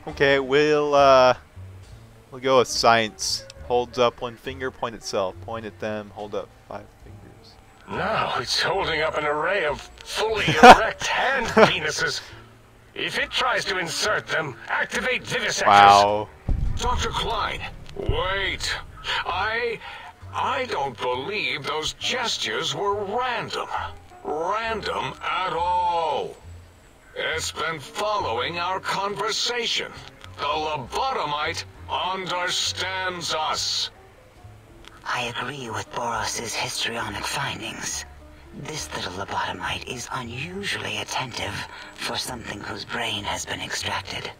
Okay, we'll go with science. Holds up one finger, point itself. Point at them, hold up 5 fingers. Now it's holding up an array of fully erect hand penises. If it tries to insert them, activate vivisectors. Wow. Dr. Klein, wait. I don't believe those gestures were random. Random at all. It's been following our conversation. The lobotomite understands us. I agree with Boros's histrionic findings. This little lobotomite is unusually attentive for something whose brain has been extracted.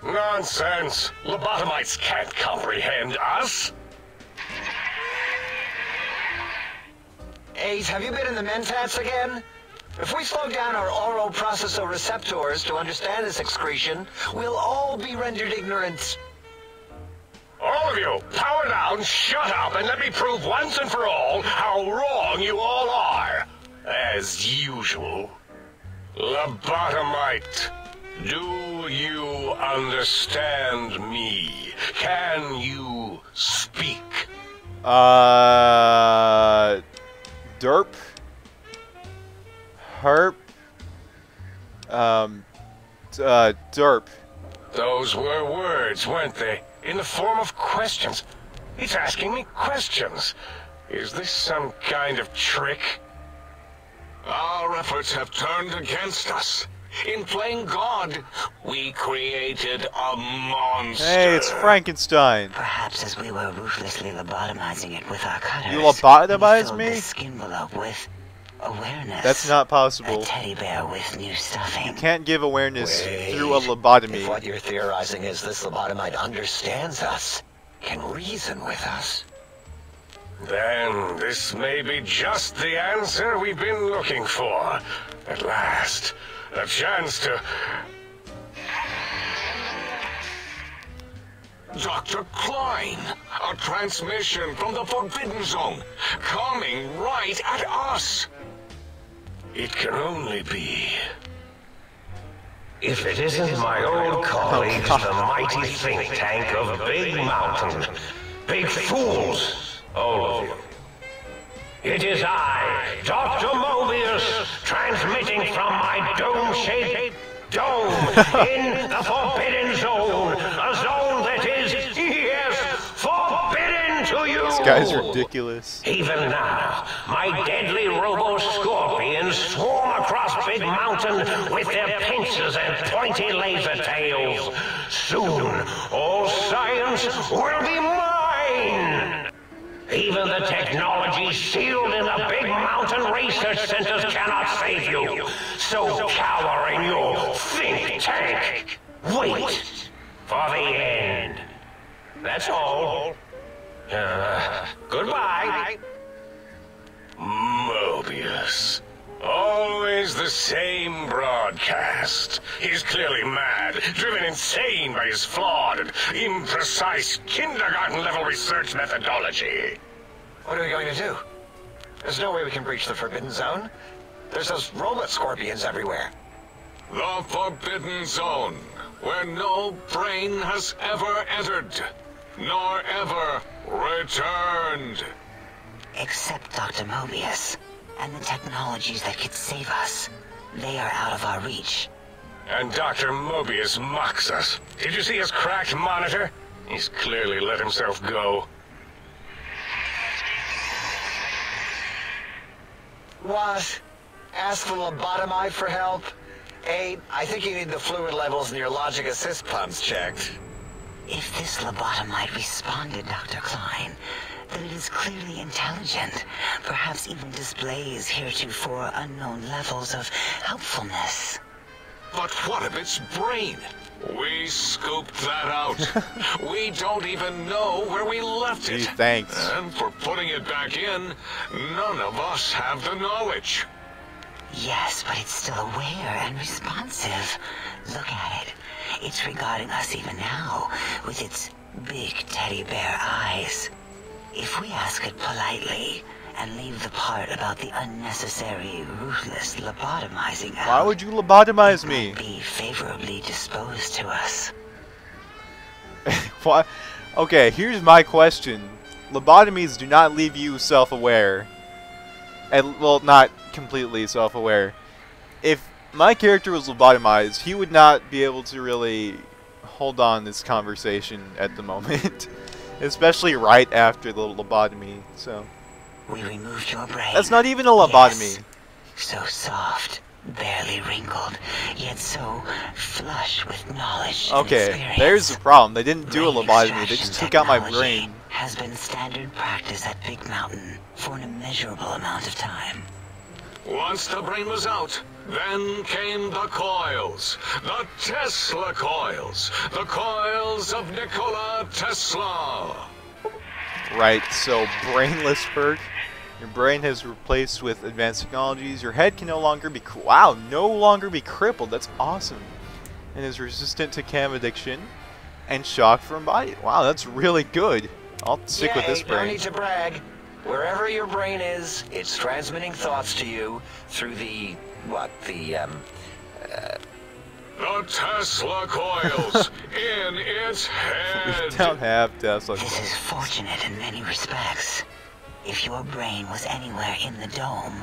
Nonsense! Lobotomites can't comprehend us! 8, have you been in the mentats again? If we slow down our oroprocessoreceptors to understand this excretion, we'll all be rendered ignorant. All of you, power down, shut up, and let me prove once and for all how wrong you all are. As usual. Lobotomite, do you understand me? Can you speak? Derp. Herp. Derp. Those were words, weren't they? In the form of questions. It's asking me questions. Is this some kind of trick? Our efforts have turned against us. In playing God, we created a monster. Hey, it's Frankenstein. Perhaps as we were ruthlessly lobotomizing it with our cutters, You lobotomize we filled me? the skin envelope with awareness. That's not A possible. teddy bear with new stuffing. You can't give awareness Wait. through a lobotomy. If what you're theorizing is this lobotomite understands us, can reason with us. Then this may be just the answer we've been looking for. At last, a chance to... Dr. Klein, a transmission from the Forbidden Zone, coming right at us. It can only be... If it isn't my old colleagues, the mighty think tank of Big Mountain. Big fools, all of you. It is I, Dr. Mobius, transmitting from my dome-shaped dome in the Forbidden Zone. A zone that is, yes, forbidden to you. This guy's ridiculous. Even now, my deadly robo-scorpions swarm across Big Mountain with their pincers and pointy laser tails. Soon, all science will be mine. Even the technology sealed in the Big Mountain research centers cannot save you. So cower in your think tank. Wait for the end. That's all. Goodbye. Mobius. Always the same broadcast. He's clearly mad, driven insane by his flawed and imprecise kindergarten-level research methodology. What are we going to do? There's no way we can breach the Forbidden Zone. There's those robot scorpions everywhere. The Forbidden Zone, where no brain has ever entered, nor ever returned. Except Dr. Mobius and the technologies that could save us. They are out of our reach. And Dr. Mobius mocks us. Did you see his cracked monitor? He's clearly let himself go. What? Ask the lobotomite for help? 8, I think you need the fluid levels in your logic assist pumps checked. If this lobotomite responded, Dr. Klein, then it is clearly intelligent, perhaps even displays heretofore unknown levels of helpfulness. But what of its brain? We scooped that out. We don't even know where we left it. Gee, thanks. And for putting it back in, none of us have the knowledge. Yes, but it's still aware and responsive. Look at it. It's regarding us even now, with its big teddy bear eyes. If we ask it politely, and leave the part about the unnecessary, ruthless lobotomizing out, Why would you lobotomize it me? might be favorably disposed to us. What? Okay, here's my question. Lobotomies do not leave you self-aware. Well, not completely self-aware. If my character was lobotomized, he would not be able to really hold on this conversation at the moment. Especially right after the lobotomy, so... We removed your brain. That's not even a lobotomy. Yes. So soft, barely wrinkled, yet so flush with knowledge and Okay, experience. there's the problem. They didn't do a Brain lobotomy. They extraction just took out my technology brain. Has been standard practice at Big Mountain for an immeasurable amount of time. Once the brain was out, then came the coils. The Tesla coils. The coils of Nikola Tesla. Right, so brainless perk. Your brain has replaced with advanced technologies. Your head can no longer be no longer be crippled. That's awesome. And is resistant to cam addiction and shock from body. Wow, that's really good. I'll stick with this No brain. need to brag. Wherever your brain is, it's transmitting thoughts to you through the The Tesla coils in its We head. don't have Tesla. This is fortunate in many respects. If your brain was anywhere in the dome,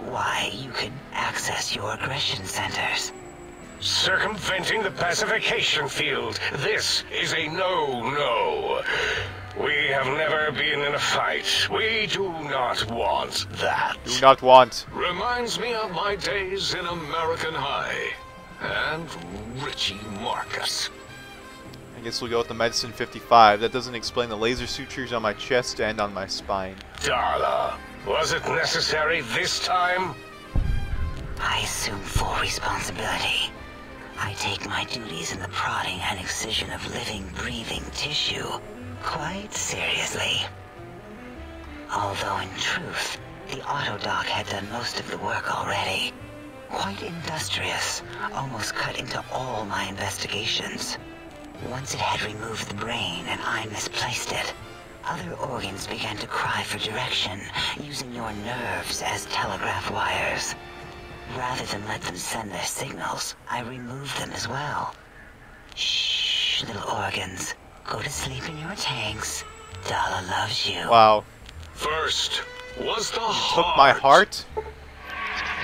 why, you could access your aggression centers. Circumventing the pacification field. This is a no-no. We have never been in a fight. We do not want that. Do not want. Reminds me of my days in American High. And Richie Marcus. I guess we'll go with the Medicine 55. That doesn't explain the laser sutures on my chest and on my spine. Darla, was it necessary this time? I assume full responsibility. I take my duties in the prodding and excision of living, breathing tissue quite seriously. Although in truth, the autodoc had done most of the work already. Quite industrious, almost cut into all my investigations. Once it had removed the brain and I misplaced it, other organs began to cry for direction, using your nerves as telegraph wires. Rather than let them send their signals, I removed them as well. Shh, little organs. Go to sleep in your tanks. Dala loves you. Wow. First was the Took my heart?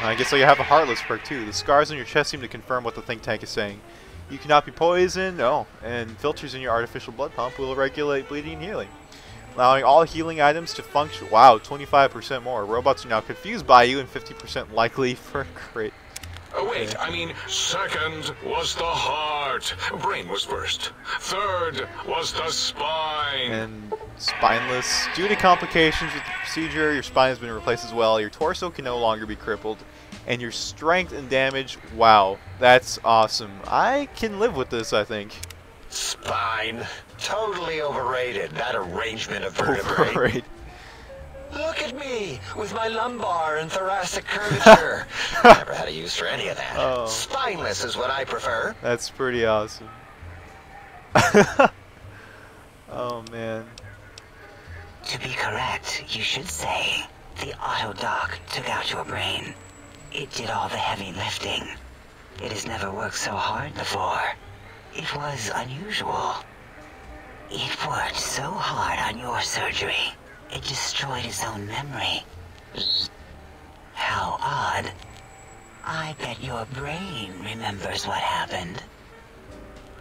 I guess I have a heartless perk too. The scars on your chest seem to confirm what the think tank is saying. You cannot be poisoned, no, and filters in your artificial blood pump will regulate bleeding and healing, allowing all healing items to function. Wow, 25% more. Robots are now confused by you and 50% likely for a crit. Oh, wait, I mean, second was the heart. Brain was first. Third was the spine. And spineless. Due to complications with the procedure, your spine has been replaced as well. Your torso can no longer be crippled. And your strength and damage, wow, that's awesome. I can live with this, I think. spine. Totally overrated, that arrangement of vertebrae. Overrated. Look at me, with my lumbar and thoracic curvature. Never had a use for any of that. Oh. Spineless is what I prefer. That's pretty awesome. Oh, man. To be correct, you should say, the autodoc took out your brain. It did all the heavy lifting. It has never worked so hard before. It was unusual. It worked so hard on your surgery, it destroyed its own memory. How odd. I bet your brain remembers what happened.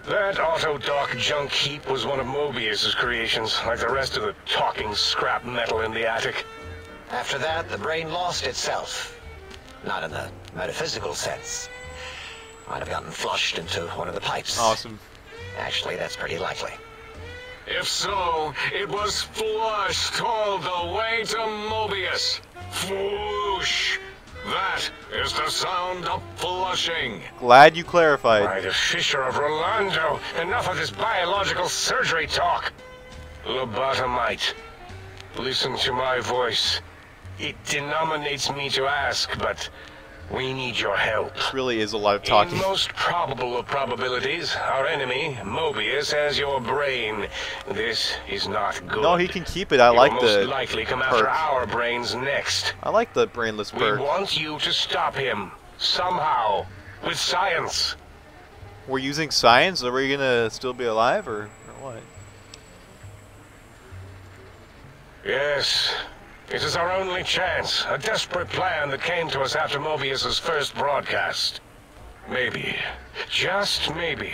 That autodoc junk heap was one of Mobius's creations, like the rest of the talking scrap metal in the attic. After that, the brain lost itself. Not in the metaphysical sense. Might have gotten flushed into one of the pipes. Awesome. Actually, that's pretty likely. If so, it was flushed all the way to Mobius. Flush. That is the sound of flushing. Glad you clarified. By the Fisher of Rolando, enough of this biological surgery talk. Lobotomite, listen to my voice. It denominates me to ask, but we need your help. This really is a lot of talking. In most probable of probabilities, our enemy, Mobius, has your brain. This is not good. No, he can keep it. I He like will the most likely come after perk. our brains next. I like the brainless We perk. want you to stop him, somehow, with science. We're using science. Are we gonna still be alive or what? Yes. It is our only chance. A desperate plan that came to us after Mobius's first broadcast. Maybe, just maybe,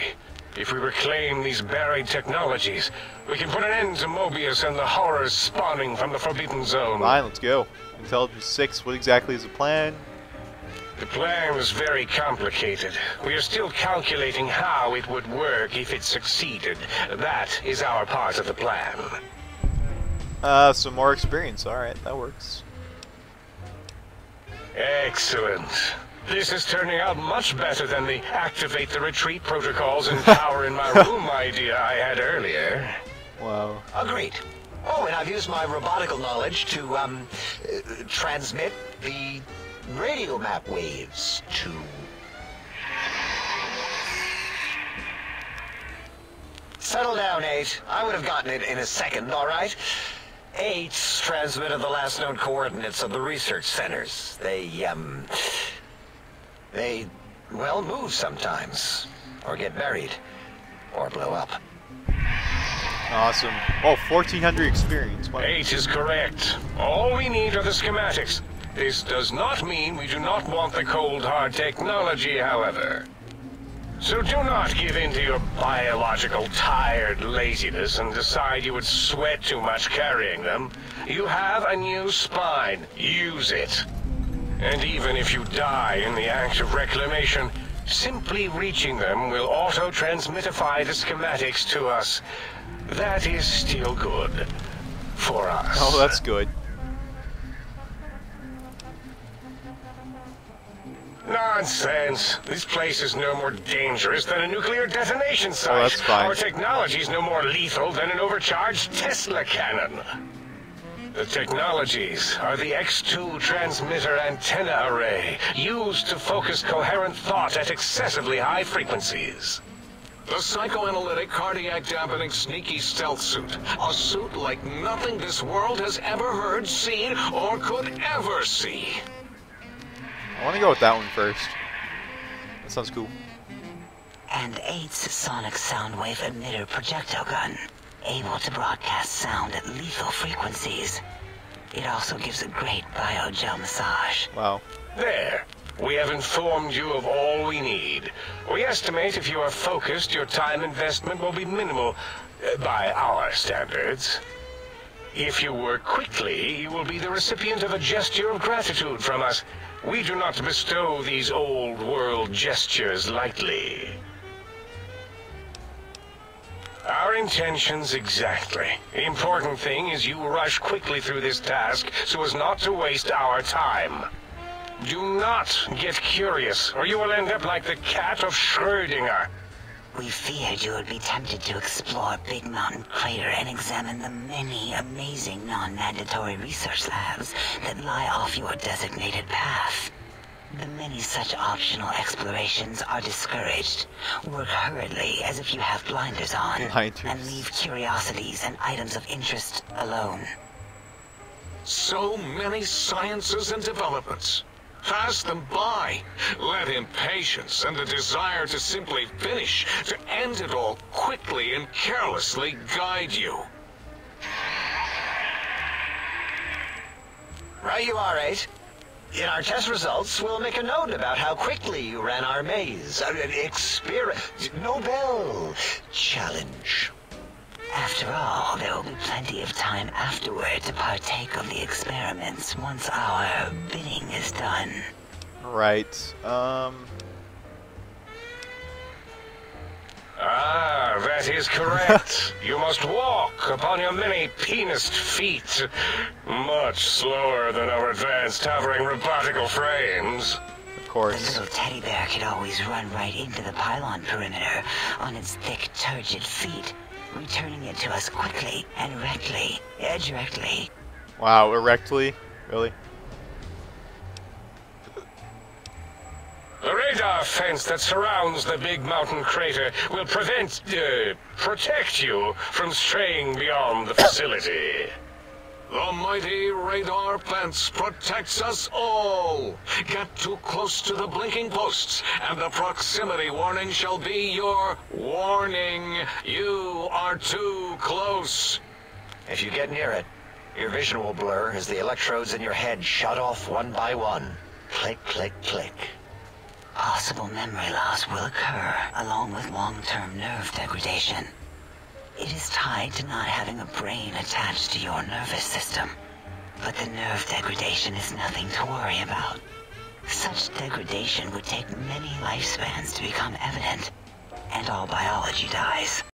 if we reclaim these buried technologies, we can put an end to Mobius and the horrors spawning from the Forbidden Zone. Fine, let's go. Intelligence 6, what exactly is the plan? The plan is very complicated. We are still calculating how it would work if it succeeded. That is our part of the plan. Some more experience. Alright, that works. Excellent. This is turning out much better than the activate the retreat protocols and power in my room idea I had earlier. Wow. Agreed. Oh, and I've used my robotical knowledge to, transmit the radio map waves to... Settle down, 8. I would have gotten it in a second, all right? 8's transmitted the last known coordinates of the research centers. They, well, move sometimes. Or get buried. Or blow up. Awesome. Oh, 1400 experience. Wow. 8 is correct. All we need are the schematics. This does not mean we do not want the cold hard technology, however. So do not give in to your biological tired laziness and decide you would sweat too much carrying them. You have a new spine. Use it. And even if you die in the act of reclamation, simply reaching them will auto-transmitify the schematics to us. That is still good. For us. Oh, that's good. Nonsense. This place is no more dangerous than a nuclear detonation site. Oh, that's fine. Our technology is no more lethal than an overcharged Tesla cannon. The technologies are the X2 transmitter antenna array, used to focus coherent thought at excessively high frequencies. The psychoanalytic, cardiac dampening, sneaky stealth suit. A suit like nothing this world has ever heard, seen, or could ever see. I want to go with that one first. That sounds cool. And 8's sonic sound wave emitter projectile gun, able to broadcast sound at lethal frequencies. It also gives a great biogel massage. Wow. There. We have informed you of all we need. We estimate if you are focused, your time investment will be minimal, by our standards. If you work quickly, you will be the recipient of a gesture of gratitude from us. We do not bestow these old-world gestures lightly. Our intentions exactly. The important thing is you rush quickly through this task so as not to waste our time. Do not get curious, or you will end up like the cat of Schrödinger. We feared you would be tempted to explore Big Mountain Crater and examine the many amazing non-mandatory research labs that lie off your designated path. The many such optional explorations are discouraged. Work hurriedly as if you have blinders on, and leave curiosities and items of interest alone. So many sciences and developments. Pass them by. Let impatience and the desire to simply finish, to end it all quickly and carelessly guide you. Right you are, 8. In our test results, we'll make a note about how quickly you ran our maze. Nobel challenge. After all, there will be plenty of time afterward to partake of the experiments once our bidding is done. Right. That is correct. You must walk upon your many penised feet. Much slower than our advanced hovering robotical frames. Of The course. little teddy bear could always run right into the pylon perimeter on its thick, turgid feet, returning it to us quickly and directly. Wow, erectly? Really? The radar fence that surrounds the Big Mountain Crater will protect you from straying beyond the facility. The mighty radar fence protects us all. Get too close to the blinking posts, and the proximity warning shall be your warning. You are too close. If you get near it, Your vision will blur as the electrodes in your head shut off one by one. Click, click, click. Possible memory loss will occur, along with long-term nerve degradation. It is tied to not having a brain attached to your nervous system. But the nerve degradation is nothing to worry about. Such degradation would take many lifespans to become evident, and all biology dies.